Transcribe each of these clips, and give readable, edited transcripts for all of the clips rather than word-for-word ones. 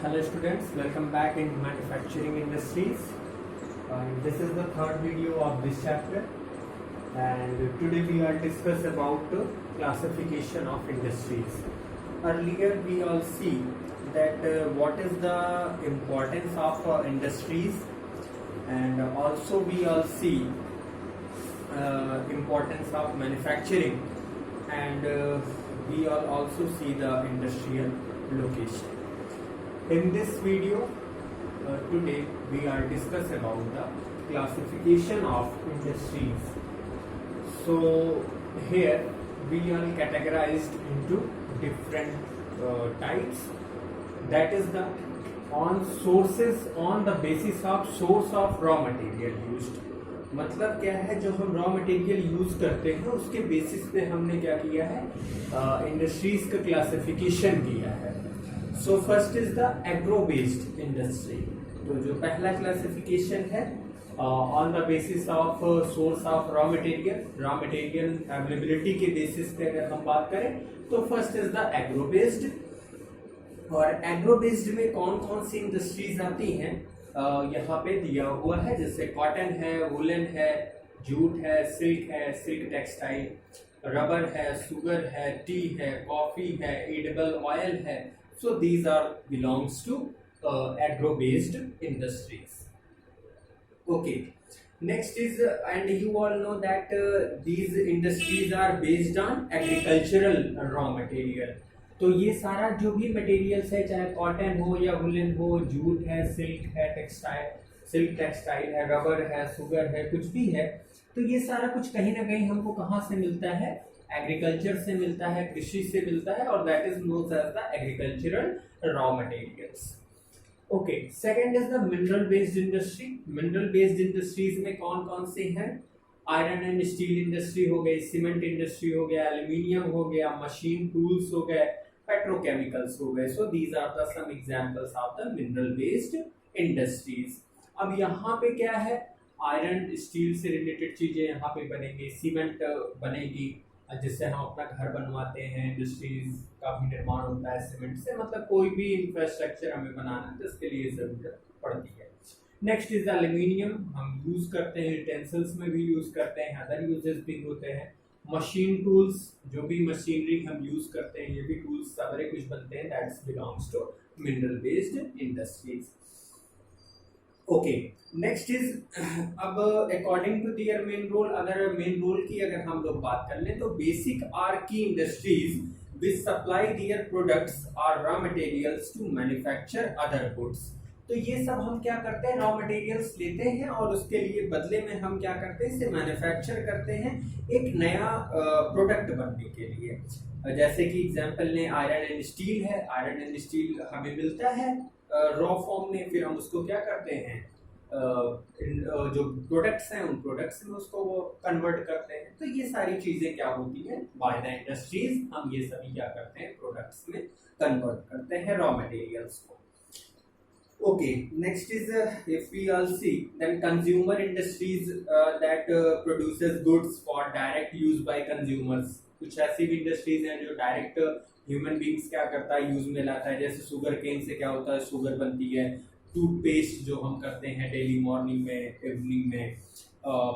Hello students, welcome back in manufacturing industries. This is the third video of this chapter, and today we are discuss about classification of industries. Earlier we all see that what is the importance of industries, and also we all see importance of manufacturing, and we all also see the industrial location. In this video, today we are discuss about the classification of industries. So here we are categorized into different types. That is the on sources on the basis of source of raw material used. मतलब क्या है, जो हम raw material use करते हैं उसके basis पे हमने क्या किया है, इंडस्ट्रीज का क्लासिफिकेशन किया है. So first is the agro based industry. तो जो पहला क्लासिफिकेशन है on the basis of source of raw material availability के बेसिस पे अगर हम बात करें तो first is the agro based. और एग्रो बेस्ड में कौन कौन सी इंडस्ट्रीज आती हैं यहाँ पे दिया हुआ है, जैसे कॉटन है, वुलन है, जूट है, सिल्क टेक्सटाइल, रबर है, शुगर है, टी है, कॉफी है, एडिबल ऑयल है. So these are belongs to agro-based industries. Okay. Next is and you all know that these industries are based on agricultural raw material. तो ये सारा जो भी मटेरियल्स है, चाहे कॉटन हो या वुलन हो, जूट है, सिल्क टेक्सटाइल है, रबर है, शुगर है, कुछ भी है, तो ये सारा कुछ कहीं ना कहीं हमको कहाँ से मिलता है, एग्रीकल्चर से मिलता है, कृषि से मिलता है, और that is known as the agricultural raw materials. Okay. Second is the mineral based industry. Mineral based industries में कौन कौन से हैं? आयरन एंड स्टील इंडस्ट्री हो गई, सीमेंट इंडस्ट्री हो गया, एल्यूमिनियम हो गया, मशीन टूल्स हो गए, पेट्रोकेमिकल्स हो गए. So these are the some examples of the mineral based industries. अब यहाँ पे क्या है, आयरन स्टील से रिलेटेड चीजें यहाँ पे बनेंगी, सीमेंट बनेगी जिससे हम अपना घर बनवाते हैं, इंडस्ट्रीज का भी निर्माण होता है सीमेंट से, मतलब कोई भी इंफ्रास्ट्रक्चर हमें बनाना है तो इसके लिए जरूरत पड़ती है. Next is aluminium. हम यूज करते हैं, यूटेंसिल्स में भी यूज करते हैं, अदर यूजेस भी होते हैं. मशीन टूल्स, जो भी मशीनरी हम यूज करते हैं, ये भी टूल्स सारे कुछ बनते हैं, that's belongs to mineral based industries. Okay. Next is अब according to their main role, अगर मेन रोल की अगर हम लोग बात कर लें तो basic or key industries which supply their products और raw materials to manufacture other goods. तो ये सब हम क्या करते हैं, रॉ मटेरियल्स लेते हैं और उसके लिए बदले में हम क्या करते हैं, इसे मैन्युफैक्चर करते हैं एक नया प्रोडक्ट बनने के लिए. जैसे कि एग्जांपल ने आयरन एंड स्टील है. आयरन एंड स्टील हमें मिलता है रॉ फॉर्म में, फिर हम उसको क्या करते हैं, जो प्रोडक्ट्स हैं उन प्रोडक्ट्स में उसको वो कन्वर्ट करते हैं. तो ये सारी चीजें क्या होती हैं, बाय द इंडस्ट्रीज हम ये सभी क्या करते हैं, प्रोडक्ट्स में कन्वर्ट करते हैं रॉ मटेरियल्स को. Okay, next is if we all see then consumer industries that produces goods for direct use by consumers. कुछ ऐसी भी इंडस्ट्रीज हैं जो डायरेक्ट ह्यूमन बींग्स क्या करता है, यूज में लाता है. जैसे शुगर केन से क्या होता है, शुगर बनती है. टूथपेस्ट जो हम करते हैं डेली मॉर्निंग में, इवनिंग में,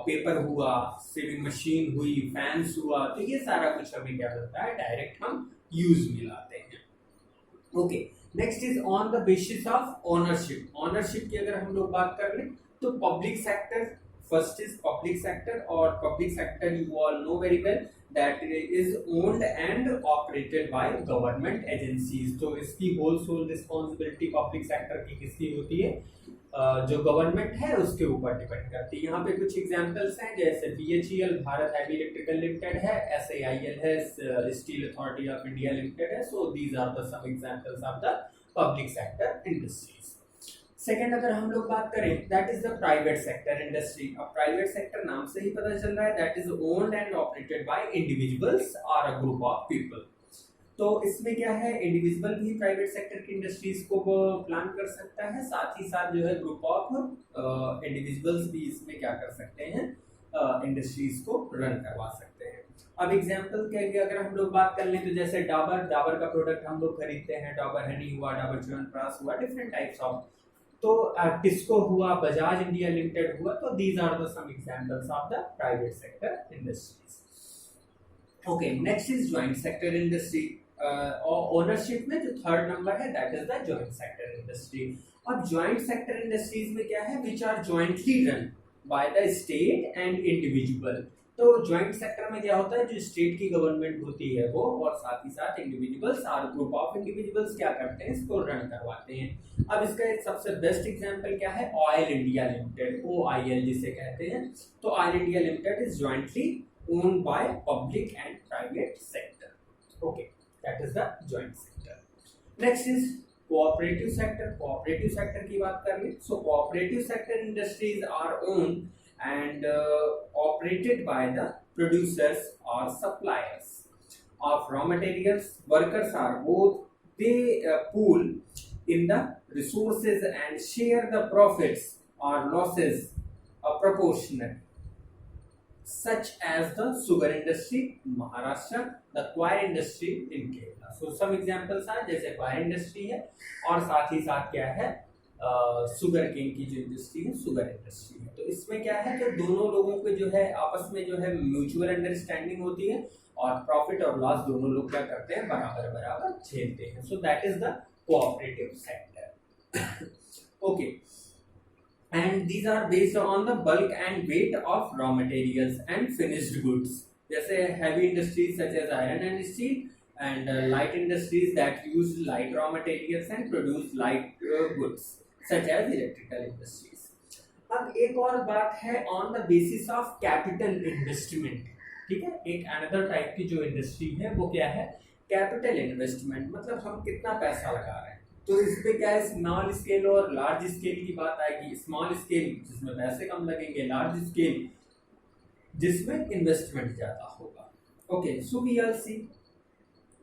पेपर हुआ, सेविंग मशीन हुई, फैंस हुआ, तो ये सारा कुछ हमें क्या करता है, डायरेक्ट हम यूज में लाते हैं. Okay. Next is on the basis of ownership. Ownership की अगर हम लोग बात कर लें तो public sector, first is public sector. और public sector you all know very well that is owned and operated by government agencies. तो इसकी whole sole responsibility public sector की किसकी होती है, जो गवर्नमेंट है उसके ऊपर डिपेंड करती है. यहाँ पे कुछ एग्जांपल्स हैं, जैसे BHEL Bharat heavy electrical limited है, SAIL है steel authority of India limited है. So these are the some examples of the public sector industries. Second अगर हम लोग बात करें, that is the private sector industry. अब प्राइवेट सेक्टर नाम से ही पता चल रहा है, that is owned and operated by individuals और अ ग्रुप ऑफ पीपल. तो इसमें क्या है, इंडिविजुअल भी प्राइवेट सेक्टर की इंडस्ट्रीज को प्लान कर सकता है, साथ ही साथ जो है ग्रुप ऑफ इंडिविजुअल्स भी इसमें क्या कर सकते हैं, इंडस्ट्रीज को रन करवा सकते हैं। अब एग्जांपल के लिए अगर हम लोग बात कर लें तो जैसे डाबर का प्रोडक्ट हम लोग खरीदते हैं, डाबर हनी हुआ, डाबर च्यवनप्राश हुआ, डिफरेंट टाइप्स ऑफ, तो टिस्को हुआ, बजाज इंडिया लिमिटेड हुआ, तो these are the some examples of the private sector industries. Okay, next is joint sector industry. Ownership में जो थर्ड नंबर है that is the joint sector industry. अब जॉइंट सेक्टर इंडस्ट्रीज में क्या है, which are jointly run by the state and individual. तो joint sector में क्या होता है, जो स्टेट की गवर्नमेंट होती है वो, और साथ ही साथ इंडिविजुअल्स और ग्रुप ऑफ इंडिविजुअल्स क्या करते हैं, इसको रन करवाते हैं। अब इसका एक सबसे बेस्ट एग्जांपल क्या है, ऑयल इंडिया लिमिटेड, OIL जिसे कहते हैं। तो oil India limited is jointly owned by public and private sector. Okay, that is the joint sector. Next is cooperative sector. Cooperative sector की बात करें, so cooperative sector industries are owned and operated by the producers or suppliers of raw materials. Workers are both, they pool in the resources and share the profits or losses proportionally, such as the sugar industry in Maharashtra, the coir industry in Kerala. So some examples are जैसे coir industry है, और साथ ही साथ क्या है, sugar cane की जो industry है, सुगर इंडस्ट्री है। तो इसमें क्या है कि दोनों लोगों को जो है आपस में जो है म्यूचुअल अंडरस्टैंडिंग होती है, और प्रॉफिट और लॉस दोनों लोग क्या करते हैं, बराबर बराबर झेलते हैं। So that is the cooperative sector. Okay, and these are based on the bulk and weight of raw materials and finished goods. जैसे heavy industries such as iron and steel, and light industries that use light raw materials and produce light goods such as electrical industries. अब एक और बात है on the basis of capital investment. ठीक है, एक another type की जो इंडस्ट्री है वो क्या है, कैपिटल इन्वेस्टमेंट, मतलब हम कितना पैसा लगा रहे हैं। तो इस पे क्या है, स्मॉल स्केल और लार्ज स्केल की बात आएगी। स्मॉल स्केल जिसमें पैसे कम लगेंगे, लार्ज स्केल जिसमें इन्वेस्टमेंट ज्यादा होगा। Okay, so we are see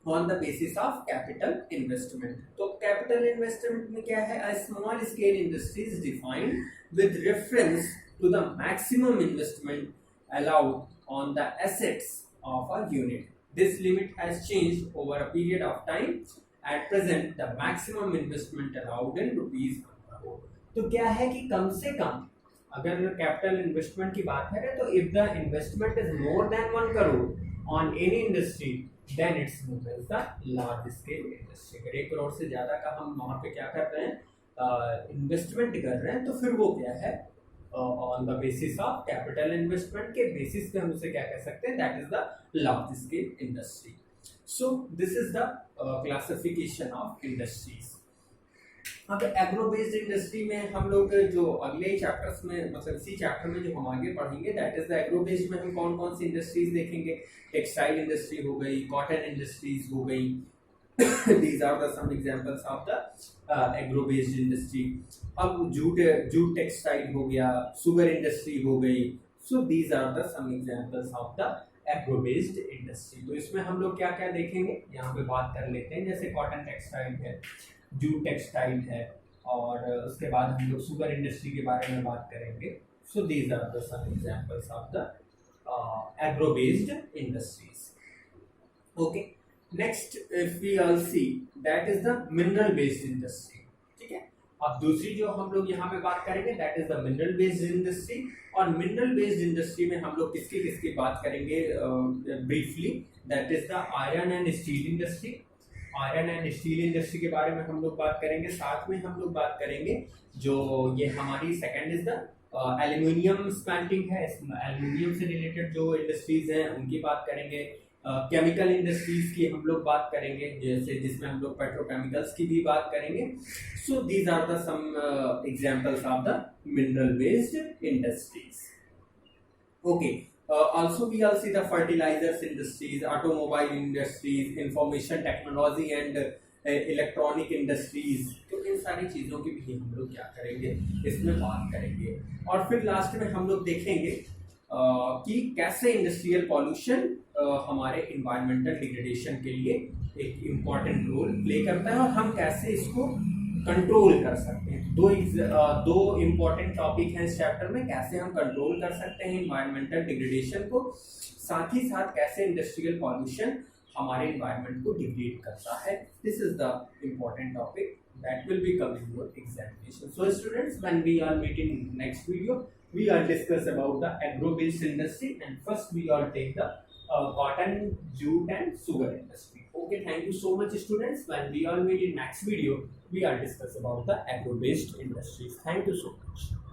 on the basis of capital investment. तो capital investment में क्या है, a small scale industry is defined with reference to the maximum investment allowed on the assets of a unit. This limit has changed over a period of time. At present, the maximum investment allowed in rupees per crore. तो क्या है कि कम से कम अगर capital investment की बात करें तो if the investment is more than 1 crore on any industry, then it's known as the large scale industry। अगर 1 करोड़ से ज्यादा का हम वहाँ पे क्या कर रहे हैं, इन्वेस्टमेंट कर रहे हैं, तो फिर वो क्या है, on the basis of capital investment के बेसिस पे हम उसे क्या कह सकते हैं, that is the large scale industry. So this is the classification of industries. अब एग्रो बेस्ड इंडस्ट्री में हम लोग जो अगले चैप्टर्स में, मतलब इसी चैप्टर में जो हम आगे पढ़ेंगे, that is the agro based में हम कौन कौन सी इंडस्ट्रीज देखेंगे। टेक्सटाइल इंडस्ट्री हो गई, कॉटन इंडस्ट्रीज हो गई, these are the some examples of the agro based industry. अब जूट टेक्सटाइल हो गया, शुगर इंडस्ट्री हो गई। So these are the some examples of the agro based industry. तो इसमें हम लोग क्या क्या देखेंगे, यहाँ पे बात कर लेते हैं। जैसे कॉटन टेक्सटाइल है, जूट टेक्सटाइल है, और उसके बाद हम लोग शुगर इंडस्ट्री के बारे में बात करेंगे। So these are the some examples of the agro based industries. Okay, next if we all see that is the mineral based industry. ठीक है, अब दूसरी जो हम लोग यहाँ पे बात करेंगे that is the mineral based industry. और मिनरल बेस्ड इंडस्ट्री में हम लोग किसकी बात करेंगे briefly, that is the iron and steel industry. Iron and steel industry के बारे में हम लोग बात करेंगे। साथ में हम लोग बात करेंगे जो ये हमारी second is the aluminium smelting है, एल्यूमिनियम से रिलेटेड जो इंडस्ट्रीज हैं उनकी बात करेंगे। केमिकल इंडस्ट्रीज की हम लोग बात करेंगे, जैसे जिसमें हम लोग पेट्रोकेमिकल्स की भी बात करेंगे। So these are the some examples of the mineral based industries. Okay, also we all see the fertilizers industries, automobile industries, information technology and electronic industries। तो इन सारी चीजों की भी हम लोग क्या करेंगे, इसमें बात करेंगे। और फिर लास्ट में हम लोग देखेंगे कि कैसे इंडस्ट्रियल पॉल्यूशन हमारे इन्वायरमेंटल डिग्रेडेशन के लिए एक इम्पॉर्टेंट रोल प्ले करता है, और हम कैसे इसको कंट्रोल कर सकते हैं। दो इम्पोर्टेंट टॉपिक हैं इस चैप्टर में, कैसे हम कंट्रोल कर सकते हैं इन्वायरमेंटल डिग्रेडेशन को, साथ ही साथ कैसे इंडस्ट्रियल पॉल्यूशन हमारे इन्वायरमेंट को डिग्रेड करता है। This is the important topic that will be coming in your examination. So students, when we are meeting in next video, we are discuss about the agro-based industry, and first we are take the cotton, jute and sugar industry. Okay, thank you so much students. When we are meet in next video, we are discuss about the agro-based industries. Thank you so much.